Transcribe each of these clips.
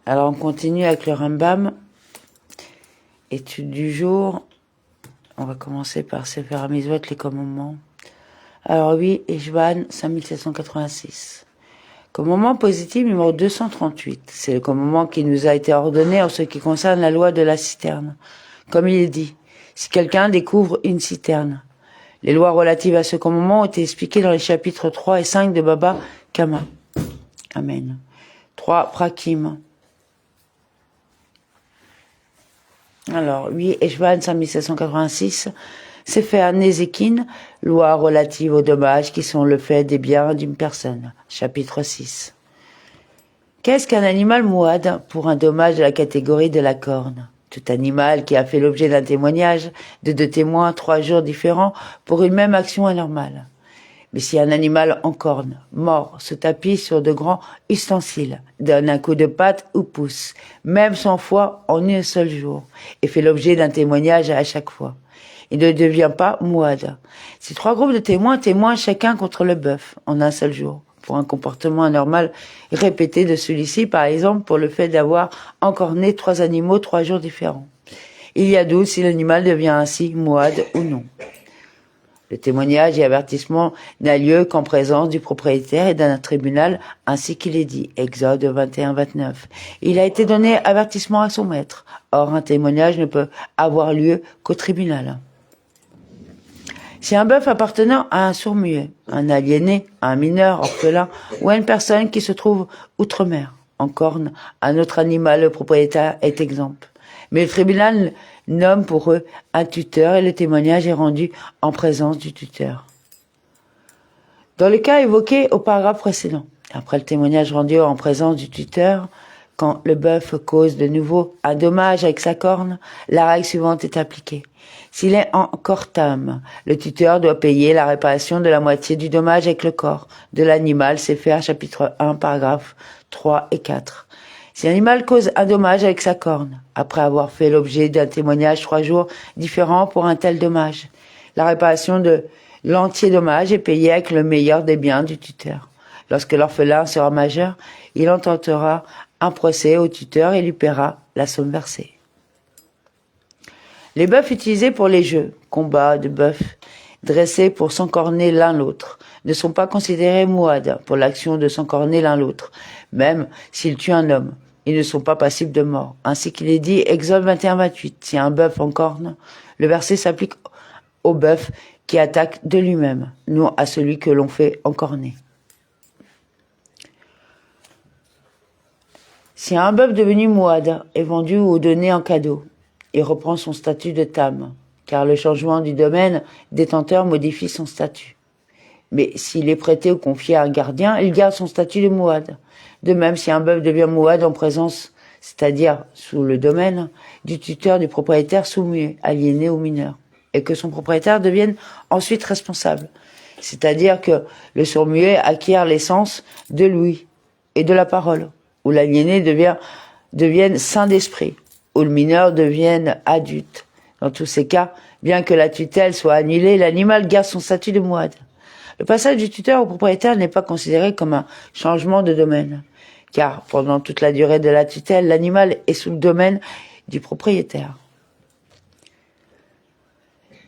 Alors on continue avec le Rambam. Étude du jour. On va commencer par Sefer HaMitzvot, les commandements. Alors oui, Eshvan 5786. Commandement positif numéro 238. C'est le commandement qui nous a été ordonné en ce qui concerne la loi de la citerne. Comme il est dit, si quelqu'un découvre une citerne. Les lois relatives à ce commandement ont été expliquées dans les chapitres 3 et 5 de Baba Kama. Amen. 3 Prakim. Alors, 8 Eshvan 5786, Sefer Nezekin, loi relative aux dommages qui sont le fait des biens d'une personne. Chapitre 6. Qu'est-ce qu'un animal mouad pour un dommage de la catégorie de la corne? Tout animal qui a fait l'objet d'un témoignage de 2 témoins 3 jours différents pour une même action anormale. Mais si un animal en corne, mort, se tapit sur de grands ustensiles, donne un coup de patte ou pouce, même 100 fois en un seul jour, et fait l'objet d'un témoignage à chaque fois, il ne devient pas mouad. Ces 3 groupes de témoins témoignent chacun contre le bœuf en un seul jour, pour un comportement anormal répété de celui-ci, par exemple pour le fait d'avoir encorné 3 animaux 3 jours différents. Il y a doute si l'animal devient ainsi mouad ou non. Le témoignage et avertissement n'a lieu qu'en présence du propriétaire et d'un tribunal, ainsi qu'il est dit, Exode 21-29. Il a été donné avertissement à son maître. Or, un témoignage ne peut avoir lieu qu'au tribunal. Si un bœuf appartenant à un sourd-muet, un aliéné, un mineur, orphelin, ou à une personne qui se trouve outre-mer, en corne, un autre animal, le propriétaire est exempt. Mais le tribunal nomme pour eux un tuteur et le témoignage est rendu en présence du tuteur. Dans le cas évoqué au paragraphe précédent, après le témoignage rendu en présence du tuteur, quand le bœuf cause de nouveau un dommage avec sa corne, la règle suivante est appliquée. S'il est en corps tam, le tuteur doit payer la réparation de la moitié du dommage avec le corps de l'animal, c'est fait à chapitre 1, paragraphes 3 et 4. Si l'animal cause un dommage avec sa corne, après avoir fait l'objet d'un témoignage 3 jours différents pour un tel dommage, la réparation de l'entier dommage est payée avec le meilleur des biens du tuteur. Lorsque l'orphelin sera majeur, il intentera un procès au tuteur et lui paiera la somme versée. Les bœufs utilisés pour les jeux, combats de bœufs, dressés pour s'encorner l'un l'autre, ne sont pas considérés mouad pour l'action de s'encorner l'un l'autre, même s'ils tuent un homme. Ils ne sont pas passibles de mort. Ainsi qu'il est dit, Exode 21-28, si un bœuf encorne, le verset s'applique au bœuf qui attaque de lui-même, non à celui que l'on fait encorner. Si un bœuf devenu mouad est vendu ou donné en cadeau, il reprend son statut de tam, car le changement du domaine détenteur modifie son statut. Mais s'il est prêté ou confié à un gardien, il garde son statut de mouad. De même, si un bœuf devient mouad en présence, c'est-à-dire sous le domaine, du tuteur du propriétaire sourd-muet, aliéné ou mineur, et que son propriétaire devienne ensuite responsable, c'est-à-dire que le sourd-muet acquiert l'essence de l'ouïe et de la parole, ou l'aliéné devienne saint d'esprit, ou le mineur devienne adulte. Dans tous ces cas, bien que la tutelle soit annulée, l'animal garde son statut de mouad. Le passage du tuteur au propriétaire n'est pas considéré comme un changement de domaine, car pendant toute la durée de la tutelle, l'animal est sous le domaine du propriétaire.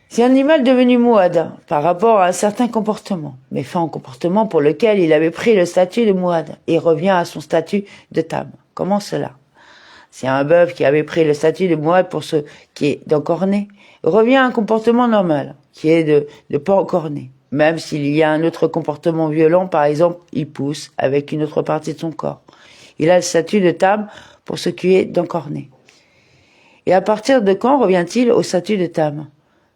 Si un animal devenu mouad par rapport à un certain comportement, met fin au comportement pour lequel il avait pris le statut de mouad, et revient à son statut de tam. Comment cela? Si un bœuf qui avait pris le statut de mouad pour ce qui est d'encorné, revient à un comportement normal, qui est de pas encorner. Même s'il y a un autre comportement violent, par exemple, il pousse avec une autre partie de son corps. Il a le statut de tam pour ce qui est d'encorné. Et à partir de quand revient-il au statut de tam?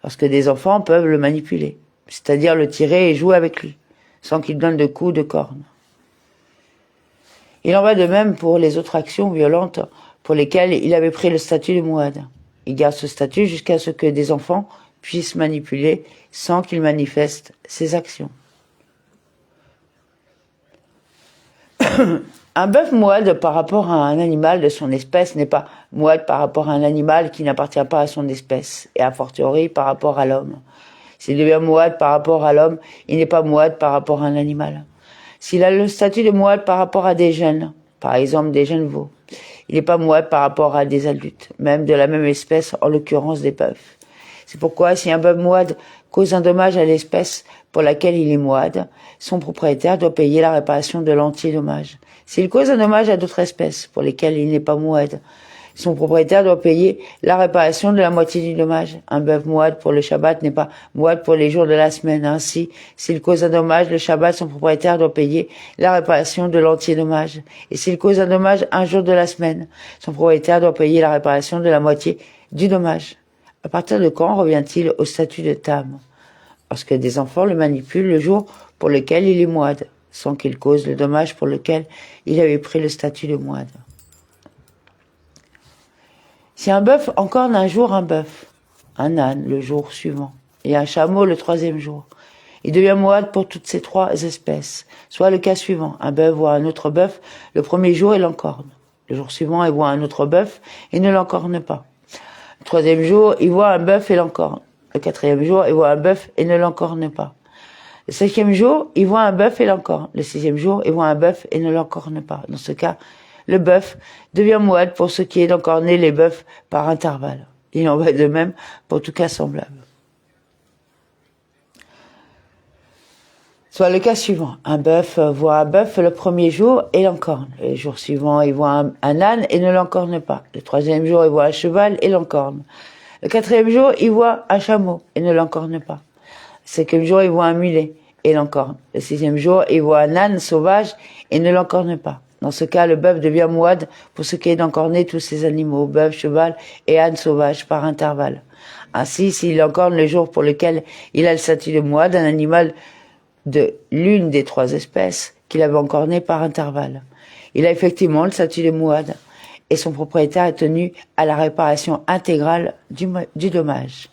Lorsque des enfants peuvent le manipuler, c'est-à-dire le tirer et jouer avec lui, sans qu'il donne de coups de corne. Il en va de même pour les autres actions violentes pour lesquelles il avait pris le statut de mouad. Il garde ce statut jusqu'à ce que des enfants puissent manipuler sans qu'il manifeste ses actions. Un bœuf mouad par rapport à un animal de son espèce n'est pas mouad par rapport à un animal qui n'appartient pas à son espèce, et a fortiori par rapport à l'homme. S'il devient mouad par rapport à l'homme, il n'est pas mouad par rapport à un animal. S'il a le statut de mouad par rapport à des jeunes, par exemple des jeunes veaux, il n'est pas mouad par rapport à des adultes, même de la même espèce, en l'occurrence des bœufs. C'est pourquoi si un bœuf mouad cause un dommage à l'espèce pour laquelle il est mouad, son propriétaire doit payer la réparation de l'entier dommage. S'il cause un dommage à d'autres espèces pour lesquelles il n'est pas mouad, son propriétaire doit payer la réparation de la moitié du dommage. Un bœuf mouad pour le Shabbat n'est pas mouad pour les jours de la semaine. Ainsi, s'il cause un dommage le Shabbat, son propriétaire doit payer la réparation de l'entier dommage. Et s'il cause un dommage un jour de la semaine, son propriétaire doit payer la réparation de la moitié du dommage. À partir de quand revient-il au statut de Tam? Lorsque des enfants le manipulent le jour pour lequel il est mouad, sans qu'il cause le dommage pour lequel il avait pris le statut de mouad. Si un bœuf encorne un jour un bœuf, un âne le jour suivant, et un chameau le troisième jour, il devient mouad pour toutes ces trois espèces. Soit le cas suivant, un bœuf voit un autre bœuf le premier jour et l'encorne. Le jour suivant, il voit un autre bœuf et ne l'encorne pas. Le troisième jour, il voit un bœuf et l'encorne. Le quatrième jour, il voit un bœuf et ne l'encorne pas. Le cinquième jour, il voit un bœuf et l'encorne. Le sixième jour, il voit un bœuf et ne l'encorne pas. Dans ce cas, le bœuf devient mouad pour ce qui est d'encorner les bœufs par intervalle. Il en va de même pour tout cas semblable. Soit le cas suivant, un bœuf voit un bœuf le premier jour et l'encorne. Le jour suivant, il voit un âne et ne l'encorne pas. Le troisième jour, il voit un cheval et l'encorne. Le quatrième jour, il voit un chameau et ne l'encorne pas. Le cinquième jour, il voit un mulet et l'encorne. Le sixième jour, il voit un âne sauvage et ne l'encorne pas. Dans ce cas, le bœuf devient mouad pour ce qui est d'encorner tous ces animaux, bœuf, cheval et âne sauvage par intervalle. Ainsi, s'il encorne le jour pour lequel il a le statut de mouad, un animal de l'une des trois espèces qu'il avait encorné par intervalle, il a effectivement le statut de mouad et son propriétaire est tenu à la réparation intégrale du dommage.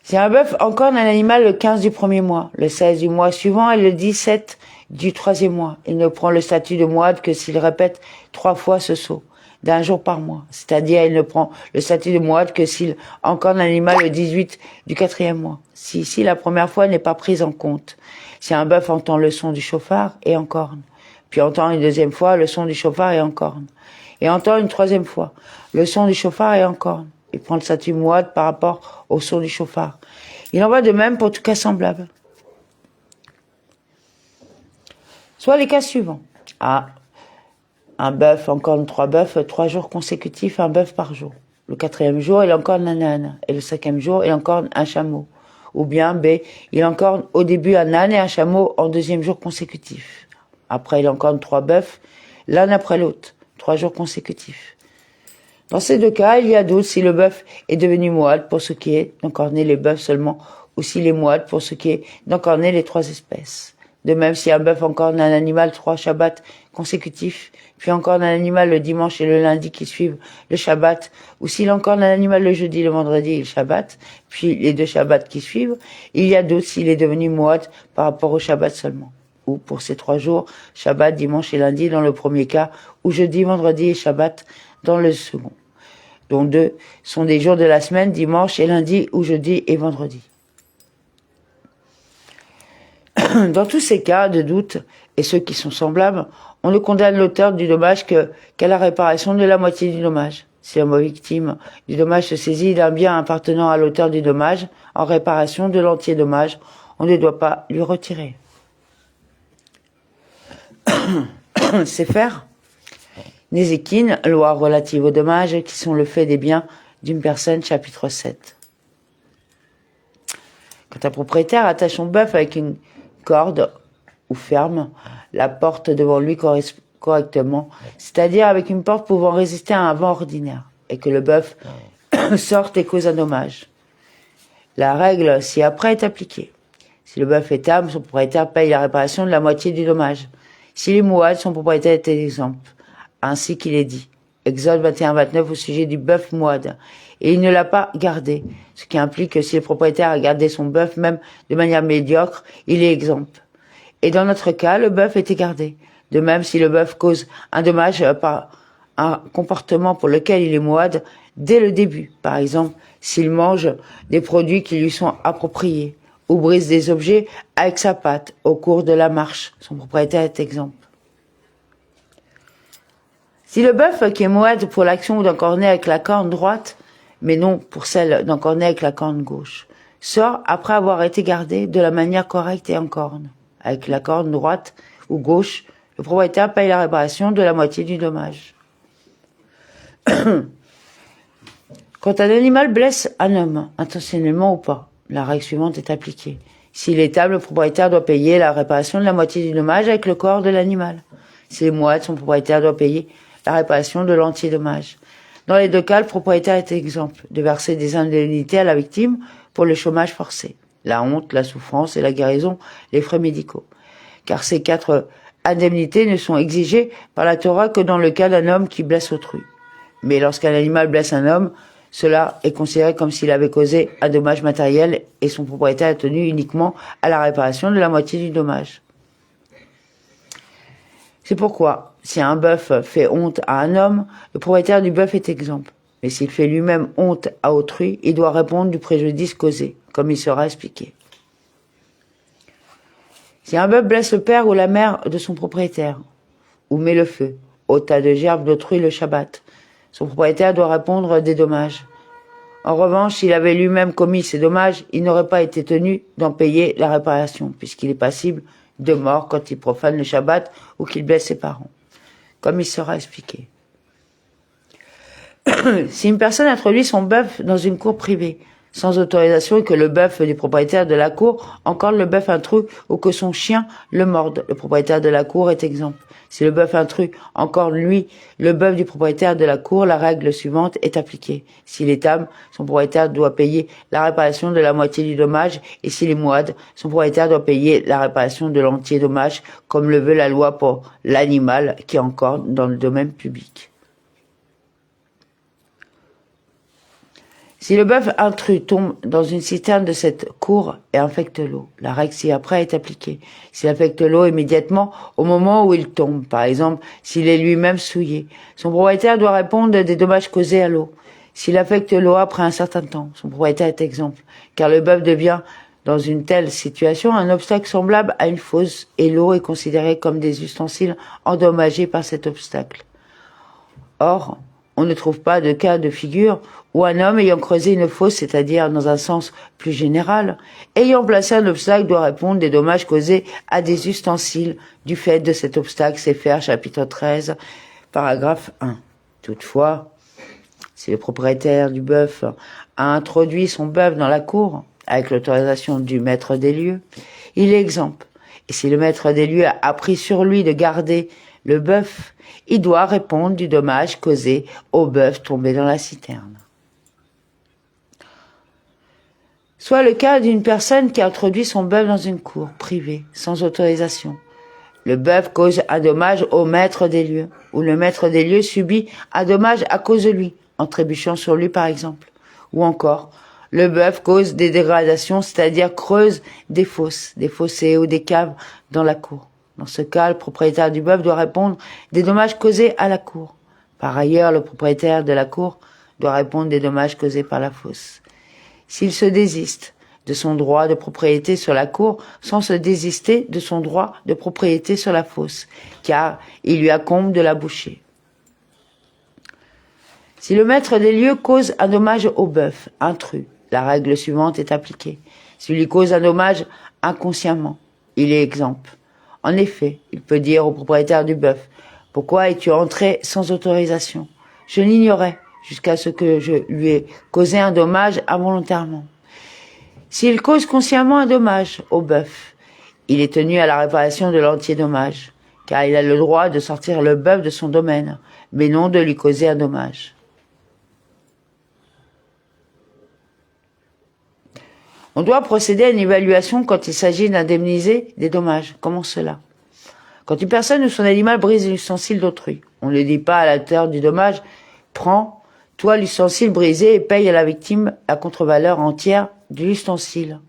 Si un bœuf encorne un animal le 15 du premier mois, le 16 du mois suivant et le 17 du troisième mois, il ne prend le statut de mouad que s'il répète 3 fois ce saut, d'un jour par mois. C'est-à-dire, il ne prend le statut de mouad que s'il encorne un animal le 18 du quatrième mois. Si ici la première fois n'est pas prise en compte, si un bœuf entend le son du chauffard et encorne, puis entend une deuxième fois le son du chauffard et encorne, et entend une troisième fois le son du chauffard et encorne, il prend le statut mouad par rapport au son du chauffard. Il en va de même pour tout cas semblable. Soit les cas suivants. Un bœuf encorne 3 bœufs 3 jours consécutifs, un bœuf par jour. Le quatrième jour, il encorne un âne. Et le cinquième jour, il encorne un chameau. Ou bien B, il encorne au début un âne et un chameau en deuxième jour consécutif. Après, il encorne 3 bœufs, l'un après l'autre, 3 jours consécutifs. Dans ces deux cas, il y a doute si le bœuf est devenu mouad pour ce qui est d'encorner les bœufs seulement, ou s'il est mouad pour ce qui est d'encorner les 3 espèces. De même, si un bœuf encorne un animal 3 shabbats consécutifs, puis encorne un animal le dimanche et le lundi qui suivent le Shabbat, ou s'il encorne un animal le jeudi, le vendredi et le Shabbat, puis les 2 Shabbats qui suivent, il y a doute s'il est devenu mouad par rapport au Shabbat seulement. Ou pour ces 3 jours, Shabbat, dimanche et lundi dans le premier cas, ou jeudi, vendredi et Shabbat dans le second, dont 2 sont des jours de la semaine, dimanche et lundi, ou jeudi et vendredi. Dans tous ces cas de doute, et ceux qui sont semblables, on ne condamne l'auteur du dommage qu'à la réparation de la moitié du dommage. Si la victime du dommage se saisit d'un bien appartenant à l'auteur du dommage, en réparation de l'entier dommage, on ne doit pas lui retirer. Sefer Nézékin, loi relative aux dommages qui sont le fait des biens d'une personne, chapitre 7. Quand un propriétaire attache son bœuf avec une corde ou ferme la porte devant lui correctement, c'est-à-dire avec une porte pouvant résister à un vent ordinaire, et que le bœuf sorte et cause un dommage. La règle ci-après est appliquée. Si le bœuf est âme, son propriétaire paye la réparation de la moitié du dommage. S'il est mouad, son propriétaire est exempt. Ainsi qu'il est dit. Exode 21-29 au sujet du bœuf mouad. Et il ne l'a pas gardé. Ce qui implique que si le propriétaire a gardé son bœuf, même de manière médiocre, il est exempt. Et dans notre cas, le bœuf était gardé. De même, si le bœuf cause un dommage par un comportement pour lequel il est mouad, dès le début, par exemple, s'il mange des produits qui lui sont appropriés, ou brise des objets avec sa patte au cours de la marche. Son propriétaire est exemple. Si le bœuf qui est moite pour l'action d'un cornet avec la corne droite, mais non pour celle d'un cornet avec la corne gauche, sort après avoir été gardé de la manière correcte et en corne. Avec la corne droite ou gauche, le propriétaire paye la réparation de la moitié du dommage. Quand un animal blesse un homme, intentionnellement ou pas, la règle suivante est appliquée. S'il est table, le propriétaire doit payer la réparation de la moitié du dommage avec le corps de l'animal. S'il est moite, son propriétaire doit payer la réparation de l'entier dommage. Dans les deux cas, le propriétaire est exemple de verser des indemnités à la victime pour le chômage forcé, la honte, la souffrance et la guérison, les frais médicaux. Car ces 4 indemnités ne sont exigées par la Torah que dans le cas d'un homme qui blesse autrui. Mais lorsqu'un animal blesse un homme, cela est considéré comme s'il avait causé un dommage matériel et son propriétaire est tenu uniquement à la réparation de la moitié du dommage. C'est pourquoi, si un bœuf fait honte à un homme, le propriétaire du bœuf est exempt. Mais s'il fait lui-même honte à autrui, il doit répondre du préjudice causé, comme il sera expliqué. Si un bœuf blesse le père ou la mère de son propriétaire, ou met le feu au tas de gerbes d'autrui le Shabbat, son propriétaire doit répondre des dommages. En revanche, s'il avait lui-même commis ces dommages, il n'aurait pas été tenu d'en payer la réparation, puisqu'il est passible de mort quand il profane le Shabbat ou qu'il blesse ses parents, comme il sera expliqué. Si une personne introduit son bœuf dans une cour privée, sans autorisation, et que le bœuf du propriétaire de la cour encorde le bœuf intrus ou que son chien le morde, le propriétaire de la cour est exempt. Si le bœuf intrus encorde lui, le bœuf du propriétaire de la cour, la règle suivante est appliquée. S'il est âme, son propriétaire doit payer la réparation de la moitié du dommage, et s'il est moide, son propriétaire doit payer la réparation de l'entier dommage, comme le veut la loi pour l'animal qui encorde dans le domaine public. Si le bœuf intrus tombe dans une citerne de cette cour et infecte l'eau, la règle ci-après est appliquée. S'il affecte l'eau immédiatement au moment où il tombe, par exemple, s'il est lui-même souillé, son propriétaire doit répondre des dommages causés à l'eau. S'il affecte l'eau après un certain temps, son propriétaire est exempt, car le bœuf devient, dans une telle situation, un obstacle semblable à une fosse et l'eau est considérée comme des ustensiles endommagés par cet obstacle. Or, on ne trouve pas de cas de figure où un homme ayant creusé une fosse, c'est-à-dire dans un sens plus général, ayant placé un obstacle doit répondre des dommages causés à des ustensiles du fait de cet obstacle, Sefer chapitre 13, paragraphe 1. Toutefois, si le propriétaire du bœuf a introduit son bœuf dans la cour, avec l'autorisation du maître des lieux, il est exempt. Et si le maître des lieux a pris sur lui de garder le bœuf, il doit répondre du dommage causé au bœuf tombé dans la citerne. Soit le cas d'une personne qui a introduit son bœuf dans une cour privée, sans autorisation. Le bœuf cause un dommage au maître des lieux, ou le maître des lieux subit un dommage à cause de lui, en trébuchant sur lui par exemple. Ou encore, le bœuf cause des dégradations, c'est-à-dire creuse des fosses, des fossés ou des caves dans la cour. Dans ce cas, le propriétaire du bœuf doit répondre des dommages causés à la cour. Par ailleurs, le propriétaire de la cour doit répondre des dommages causés par la fosse. S'il se désiste de son droit de propriété sur la cour sans se désister de son droit de propriété sur la fosse, car il lui incombe de la boucher. Si le maître des lieux cause un dommage au bœuf intrus, la règle suivante est appliquée. S'il lui cause un dommage inconsciemment, il est exempt. En effet, il peut dire au propriétaire du bœuf « Pourquoi es-tu entré sans autorisation ? Je l'ignorais jusqu'à ce que je lui ai causé un dommage involontairement. » S'il cause consciemment un dommage au bœuf, il est tenu à la réparation de l'entier dommage, car il a le droit de sortir le bœuf de son domaine, mais non de lui causer un dommage. On doit procéder à une évaluation quand il s'agit d'indemniser des dommages. Comment cela ? Quand une personne ou son animal brise l'ustensile d'autrui, on ne dit pas à l'auteur du dommage « Prends, toi, l'ustensile brisé et paye à la victime la contre-valeur entière de l'ustensile. »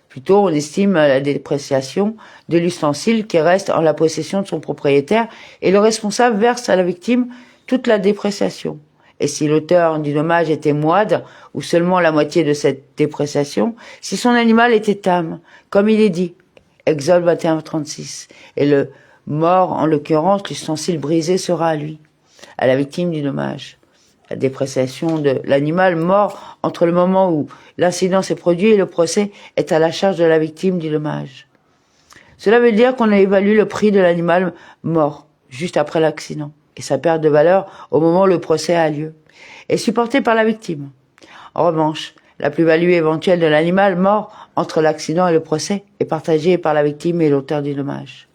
Plutôt, on estime la dépréciation de l'ustensile qui reste en la possession de son propriétaire et le responsable verse à la victime toute la dépréciation. et si l'auteur du dommage était moide, ou seulement la moitié de cette dépréciation, si son animal était âme, comme il est dit, Exode 21-36, et le mort, en l'occurrence, l'ustensile brisé sera à lui, à la victime du dommage. La dépréciation de l'animal mort entre le moment où l'incident s'est produit et le procès est à la charge de la victime du dommage. Cela veut dire qu'on a évalué le prix de l'animal mort, juste après l'accident, et sa perte de valeur au moment où le procès a lieu, est supportée par la victime. En revanche, la plus-value éventuelle de l'animal mort entre l'accident et le procès est partagée par la victime et l'auteur du dommage.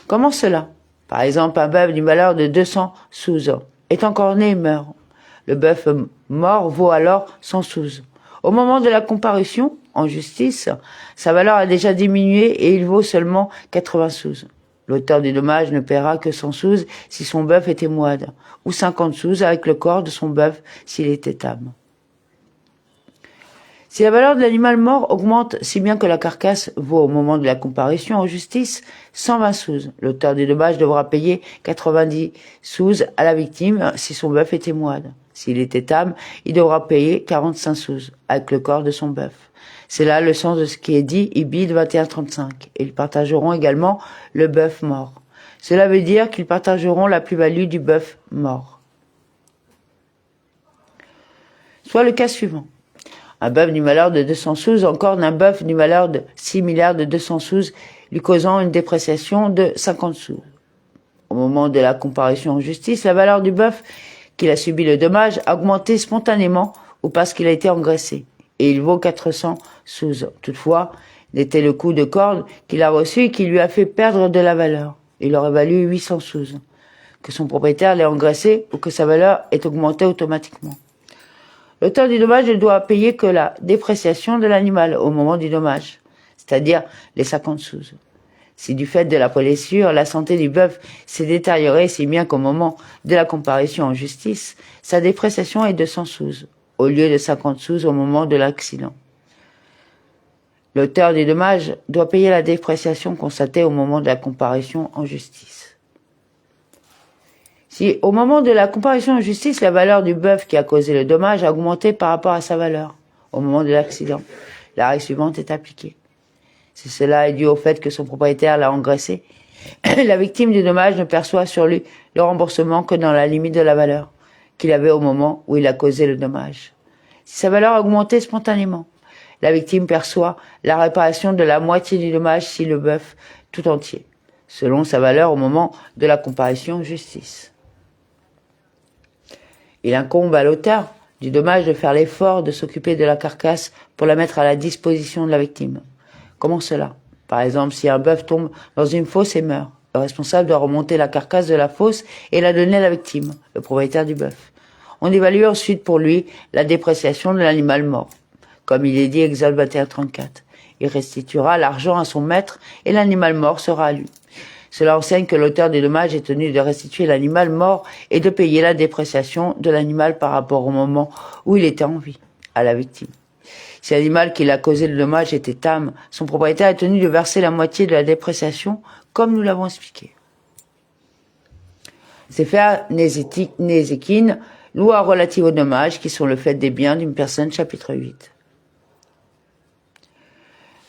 Comment cela? Par exemple, un bœuf d'une valeur de 200 sous est encore né et meurt. Le bœuf mort vaut alors 100 sous. Au moment de la comparution, en justice, sa valeur a déjà diminué et il vaut seulement 80 sous. L'auteur du dommage ne paiera que 100 sous si son bœuf était moide, ou 50 sous avec le corps de son bœuf s'il était âme. Si la valeur de l'animal mort augmente si bien que la carcasse vaut au moment de la comparution en justice 120 sous, l'auteur du dommage devra payer 90 sous à la victime si son bœuf était moide. S'il était âme, il devra payer 45 sous avec le corps de son bœuf. C'est là le sens de ce qui est dit Ibid 21-35. Et ils partageront également le bœuf mort. Cela veut dire qu'ils partageront la plus-value du bœuf mort. Soit le cas suivant. Un bœuf d'une valeur de 200 sous encore d'un bœuf d'une valeur de 6 milliards de 200 sous, lui causant une dépréciation de 50 sous. Au moment de la comparution en justice, la valeur du bœuf qu'il a subi le dommage a augmenté spontanément ou parce qu'il a été engraissé, et il vaut 400 sous. Toutefois, c'était le coup de corde qu'il a reçu qui lui a fait perdre de la valeur. Il aurait valu 800 sous. Que son propriétaire l'ait engraissé ou que sa valeur ait augmenté automatiquement. L'auteur du dommage ne doit payer que la dépréciation de l'animal au moment du dommage, c'est-à-dire les 50 sous. Si du fait de la blessure, la santé du bœuf s'est détériorée si bien qu'au moment de la comparution en justice, sa dépréciation est de 100 sous, au lieu de 50 sous au moment de l'accident. L'auteur du dommage doit payer la dépréciation constatée au moment de la comparution en justice. Si, au moment de la comparution en justice, la valeur du bœuf qui a causé le dommage a augmenté par rapport à sa valeur, au moment de l'accident, la règle suivante est appliquée. Si cela est dû au fait que son propriétaire l'a engraissé, la victime du dommage ne perçoit sur lui le remboursement que dans la limite de la valeur qu'il avait au moment où il a causé le dommage. Si sa valeur a augmenté spontanément, la victime perçoit la réparation de la moitié du dommage si le bœuf tout entier, selon sa valeur au moment de la comparution en justice. Il incombe à l'auteur du dommage de faire l'effort de s'occuper de la carcasse pour la mettre à la disposition de la victime. Comment cela? Par exemple, si un bœuf tombe dans une fosse et meurt, le responsable doit remonter la carcasse de la fosse et la donner à la victime, le propriétaire du bœuf. On évalue ensuite pour lui la dépréciation de l'animal mort. Comme il est dit Exode 21-34. Il restituera l'argent à son maître et l'animal mort sera à lui. Cela enseigne que l'auteur des dommages est tenu de restituer l'animal mort et de payer la dépréciation de l'animal par rapport au moment où il était en vie, à la victime. Si l'animal qui l'a causé le dommage était âme, son propriétaire est tenu de verser la moitié de la dépréciation, comme nous l'avons expliqué. Sefer Nezekin, loi relative aux dommages qui sont le fait des biens d'une personne, chapitre 8.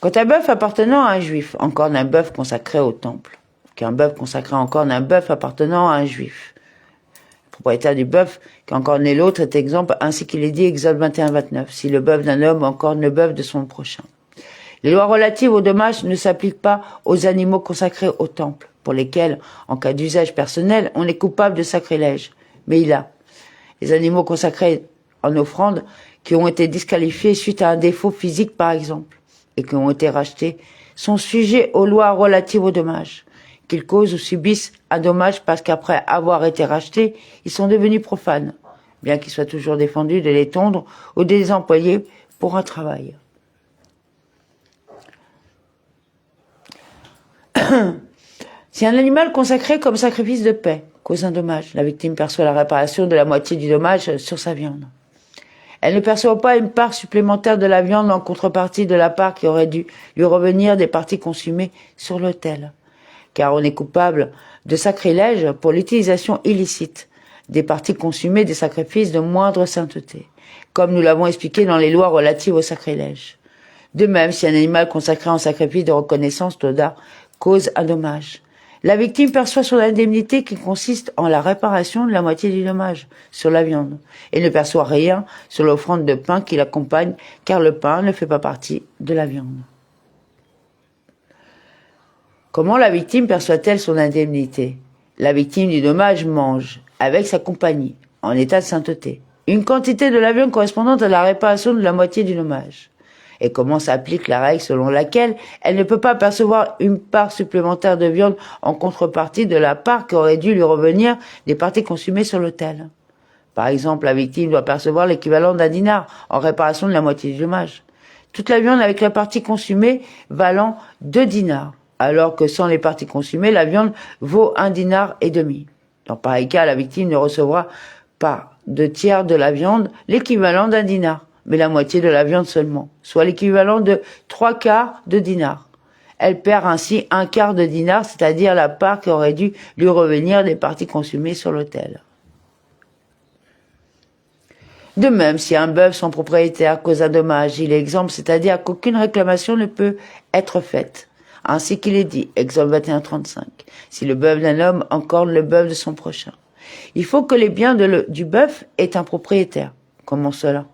Quant à un bœuf appartenant à un juif, encore d'un bœuf consacré au temple, qu'un bœuf consacré encore d'un bœuf appartenant à un juif. Le propriétaire du bœuf, qu'encore né l'autre, est exemple, ainsi qu'il est dit Exode 21-29, si le bœuf d'un homme encore le bœuf de son prochain. Les lois relatives aux dommages ne s'appliquent pas aux animaux consacrés au temple, pour lesquels, en cas d'usage personnel, on est coupable de sacrilège. Mais il a les animaux consacrés en offrande qui ont été disqualifiés suite à un défaut physique, par exemple, et qui ont été rachetés, sont sujets aux lois relatives aux dommages, qu'ils causent ou subissent un dommage parce qu'après avoir été rachetés, ils sont devenus profanes, bien qu'ils soient toujours défendus de les tondre ou de les employer pour un travail. Si un animal consacré comme sacrifice de paix cause un dommage, la victime perçoit la réparation de la moitié du dommage sur sa viande. Elle ne perçoit pas une part supplémentaire de la viande en contrepartie de la part qui aurait dû lui revenir des parties consumées sur l'autel. Car on est coupable de sacrilège pour l'utilisation illicite des parties consumées des sacrifices de moindre sainteté, comme nous l'avons expliqué dans les lois relatives au sacrilège. De même, si un animal consacré en sacrifice de reconnaissance Toda cause un dommage, la victime perçoit son indemnité qui consiste en la réparation de la moitié du dommage sur la viande et ne perçoit rien sur l'offrande de pain qui l'accompagne, car le pain ne fait pas partie de la viande. Comment la victime perçoit-elle son indemnité? La victime du dommage mange, avec sa compagnie, en état de sainteté, une quantité de la viande correspondante à la réparation de la moitié du dommage. Et comment s'applique la règle selon laquelle elle ne peut pas percevoir une part supplémentaire de viande en contrepartie de la part qui aurait dû lui revenir des parties consumées sur l'autel? Par exemple, la victime doit percevoir l'équivalent d'un dinar en réparation de la moitié du dommage. Toute la viande avec la partie consumée valant 2 dinars, alors que sans les parties consumées, la viande vaut 1,5 dinar. Dans pareil cas, la victime ne recevra pas 2/3 de la viande, l'équivalent d'un dinar, mais la moitié de la viande seulement, soit l'équivalent de 3/4 de dinar. Elle perd ainsi 1/4 de dinar, c'est-à-dire la part qui aurait dû lui revenir des parties consumées sur l'autel. De même, si un bœuf sans propriétaire cause un dommage, il est exempt, c'est-à-dire qu'aucune réclamation ne peut être faite. Ainsi qu'il est dit, Exode 21:35, si le bœuf d'un homme encorne le bœuf de son prochain. Il faut que les biens du bœuf aient un propriétaire. Comment cela?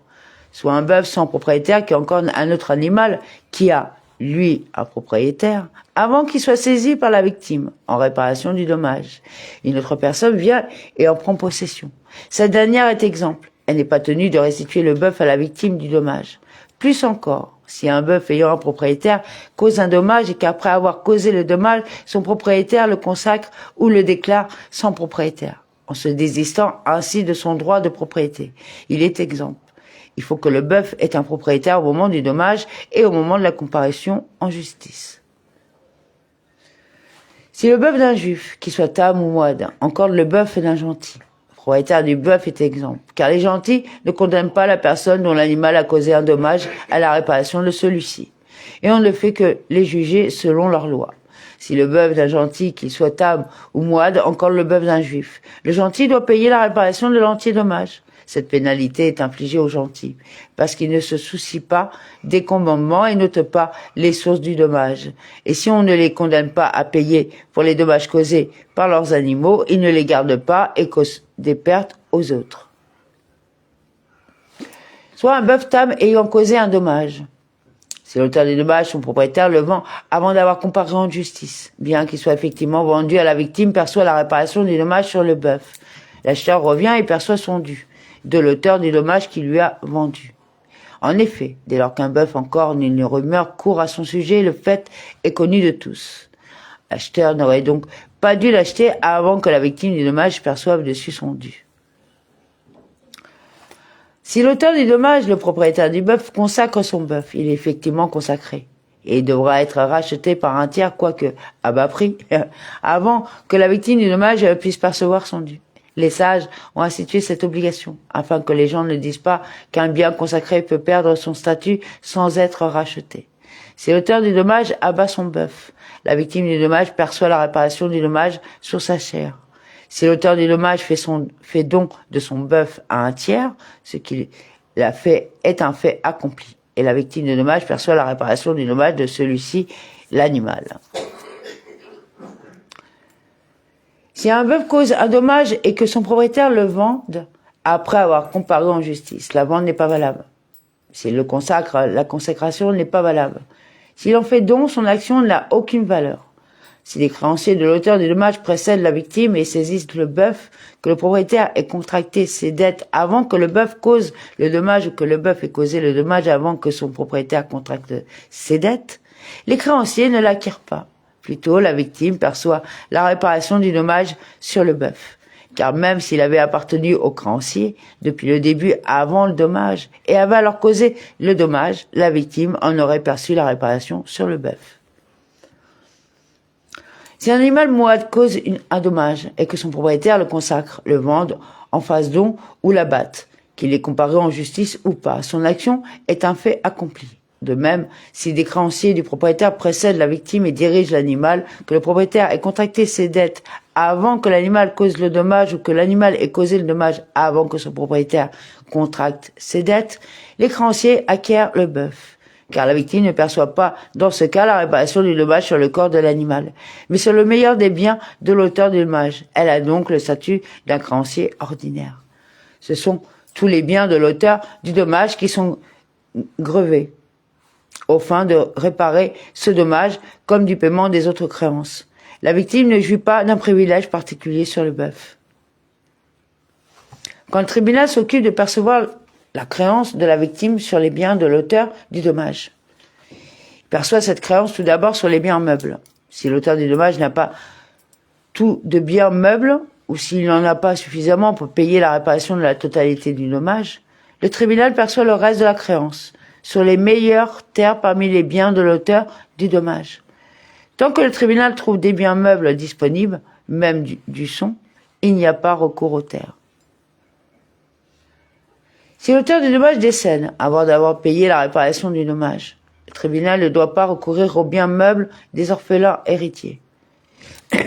Soit un bœuf sans propriétaire qui encorne un autre animal qui a, lui, un propriétaire, avant qu'il soit saisi par la victime, en réparation du dommage. Une autre personne vient et en prend possession. Cette dernière est exemple. Elle n'est pas tenue de restituer le bœuf à la victime du dommage. Plus encore, si un bœuf ayant un propriétaire cause un dommage et qu'après avoir causé le dommage, son propriétaire le consacre ou le déclare sans propriétaire, en se désistant ainsi de son droit de propriété, il est exempt. Il faut que le bœuf ait un propriétaire au moment du dommage et au moment de la comparution en justice. Si le bœuf d'un juif, qu'il soit tam ou moine, encorde le bœuf d'un gentil, le propriétaire du bœuf est exempt, car les gentils ne condamnent pas la personne dont l'animal a causé un dommage à la réparation de celui-ci, et on ne fait que les juger selon leur loi. Si le bœuf d'un gentil, qu'il soit tam ou moine, encorde le bœuf d'un juif, le gentil doit payer la réparation de l'entier dommage. Cette pénalité est infligée aux gentils, parce qu'ils ne se soucient pas des commandements et notent pas les sources du dommage. Et si on ne les condamne pas à payer pour les dommages causés par leurs animaux, ils ne les gardent pas et causent des pertes aux autres. Soit un bœuf tam ayant causé un dommage. Si l'auteur du dommage, son propriétaire, le vend avant d'avoir comparé en justice, bien qu'il soit effectivement vendu à la victime, perçoit la réparation du dommage sur le bœuf. L'acheteur revient et perçoit son dû de l'auteur du dommage qui lui a vendu. En effet, dès lors qu'un bœuf encorne, une rumeur court à son sujet, le fait est connu de tous. L'acheteur n'aurait donc pas dû l'acheter avant que la victime du dommage perçoive dessus son dû. Si l'auteur du dommage, le propriétaire du bœuf, consacre son bœuf, il est effectivement consacré et devra être racheté par un tiers, quoique à bas prix, avant que la victime du dommage puisse percevoir son dû. Les sages ont institué cette obligation, afin que les gens ne disent pas qu'un bien consacré peut perdre son statut sans être racheté. Si l'auteur du dommage abat son bœuf, la victime du dommage perçoit la réparation du dommage sur sa chair. Si l'auteur du dommage fait don de son bœuf à un tiers, ce qu'il a fait est un fait accompli, et la victime du dommage perçoit la réparation du dommage de celui-ci, l'animal. Si un bœuf cause un dommage et que son propriétaire le vende après avoir comparé en justice, la vente n'est pas valable. S'il le consacre, la consécration n'est pas valable. S'il en fait don, son action n'a aucune valeur. Si les créanciers de l'auteur du dommage précèdent la victime et saisissent le bœuf, que le propriétaire ait contracté ses dettes avant que le bœuf cause le dommage ou que le bœuf ait causé le dommage avant que son propriétaire contracte ses dettes, les créanciers ne l'acquièrent pas. Plutôt, la victime perçoit la réparation du dommage sur le bœuf. Car même s'il avait appartenu au créancier depuis le début avant le dommage et avait alors causé le dommage, la victime en aurait perçu la réparation sur le bœuf. Si un animal moine cause un dommage et que son propriétaire le consacre, le vende, en fasse don ou l'abatte, qu'il est comparé en justice ou pas, son action est un fait accompli. De même, si des créanciers du propriétaire précèdent la victime et dirigent l'animal, que le propriétaire ait contracté ses dettes avant que l'animal cause le dommage ou que l'animal ait causé le dommage avant que son propriétaire contracte ses dettes, les créanciers acquièrent le bœuf. Car la victime ne perçoit pas, dans ce cas, la réparation du dommage sur le corps de l'animal, mais sur le meilleur des biens de l'auteur du dommage. Elle a donc le statut d'un créancier ordinaire. Ce sont tous les biens de l'auteur du dommage qui sont grevés, au fin de réparer ce dommage comme du paiement des autres créances. La victime ne jouit pas d'un privilège particulier sur le bœuf. Quand le tribunal s'occupe de percevoir la créance de la victime sur les biens de l'auteur du dommage, il perçoit cette créance tout d'abord sur les biens meubles. Si l'auteur du dommage n'a pas tout de biens meubles, ou s'il n'en a pas suffisamment pour payer la réparation de la totalité du dommage, le tribunal perçoit le reste de la créance sur les meilleures terres parmi les biens de l'auteur du dommage. Tant que le tribunal trouve des biens meubles disponibles, même du son, il n'y a pas recours aux terres. Si l'auteur du dommage décède avant d'avoir payé la réparation du dommage, le tribunal ne doit pas recourir aux biens meubles des orphelins héritiers,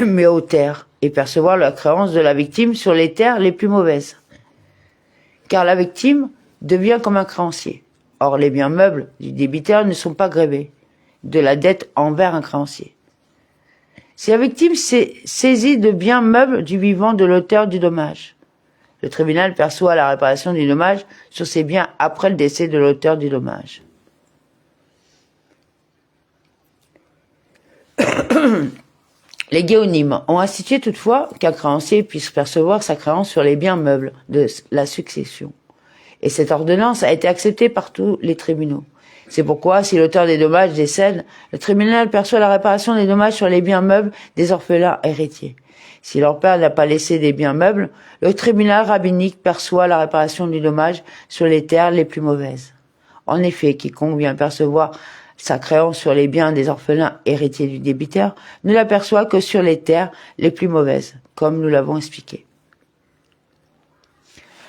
mais aux terres, et percevoir la créance de la victime sur les terres les plus mauvaises. Car la victime devient comme un créancier. Or, les biens meubles du débiteur ne sont pas grévés de la dette envers un créancier. Si la victime s'est saisie de biens meubles du vivant de l'auteur du dommage, le tribunal perçoit la réparation du dommage sur ces biens après le décès de l'auteur du dommage. Les guéonymes ont institué toutefois qu'un créancier puisse percevoir sa créance sur les biens meubles de la succession. Et cette ordonnance a été acceptée par tous les tribunaux. C'est pourquoi, si l'auteur des dommages décède, le tribunal perçoit la réparation des dommages sur les biens meubles des orphelins héritiers. Si leur père n'a pas laissé des biens meubles, le tribunal rabbinique perçoit la réparation du dommage sur les terres les plus mauvaises. En effet, quiconque vient percevoir sa créance sur les biens des orphelins héritiers du débiteur ne l'aperçoit que sur les terres les plus mauvaises, comme nous l'avons expliqué.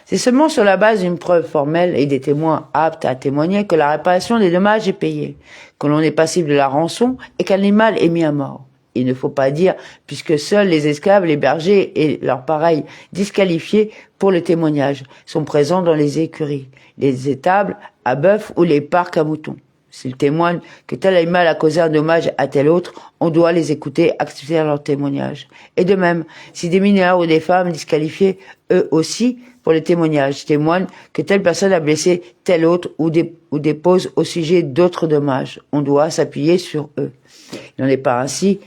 C'est seulement sur la base d'une preuve formelle et des témoins aptes à témoigner que la réparation des dommages est payée, que l'on est passible de la rançon et qu'un animal est mis à mort. Il ne faut pas dire, puisque seuls les esclaves, les bergers et leurs pareils disqualifiés pour le témoignage sont présents dans les écuries, les étables à bœuf ou les parcs à moutons. S'ils témoignent que tel animal a causé un dommage à tel autre, on doit les écouter accepter leur témoignage. Et de même, si des mineurs ou des femmes disqualifiés, eux aussi, pour le témoignage, témoignent que telle personne a blessé tel autre ou dépose au sujet d'autres dommages, on doit s'appuyer sur eux. Il n'en est pas ainsi.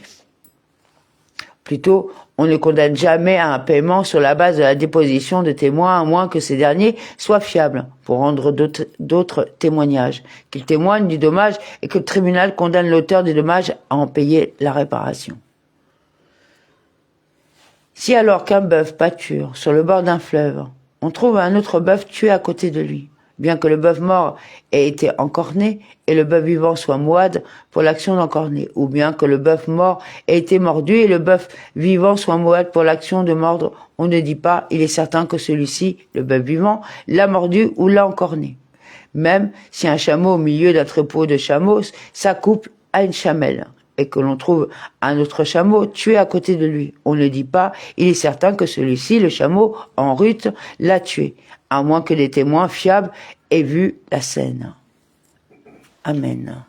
Plutôt, on ne condamne jamais à un paiement sur la base de la déposition de témoins, à moins que ces derniers soient fiables pour rendre d'autres témoignages, qu'ils témoignent du dommage et que le tribunal condamne l'auteur du dommage à en payer la réparation. Si alors qu'un bœuf pâture sur le bord d'un fleuve, on trouve un autre bœuf tué à côté de lui, bien que le bœuf mort ait été encorné et le bœuf vivant soit moide pour l'action d'encorner, ou bien que le bœuf mort ait été mordu et le bœuf vivant soit moide pour l'action de mordre, on ne dit pas, il est certain que celui-ci, le bœuf vivant, l'a mordu ou l'a encorné. Même si un chameau au milieu d'un troupeau de chameaux s'accouple à une chamelle, et que l'on trouve un autre chameau tué à côté de lui, on ne dit pas, il est certain que celui-ci, le chameau en rut, l'a tué, à moins que des témoins fiables aient vu la scène. Amen.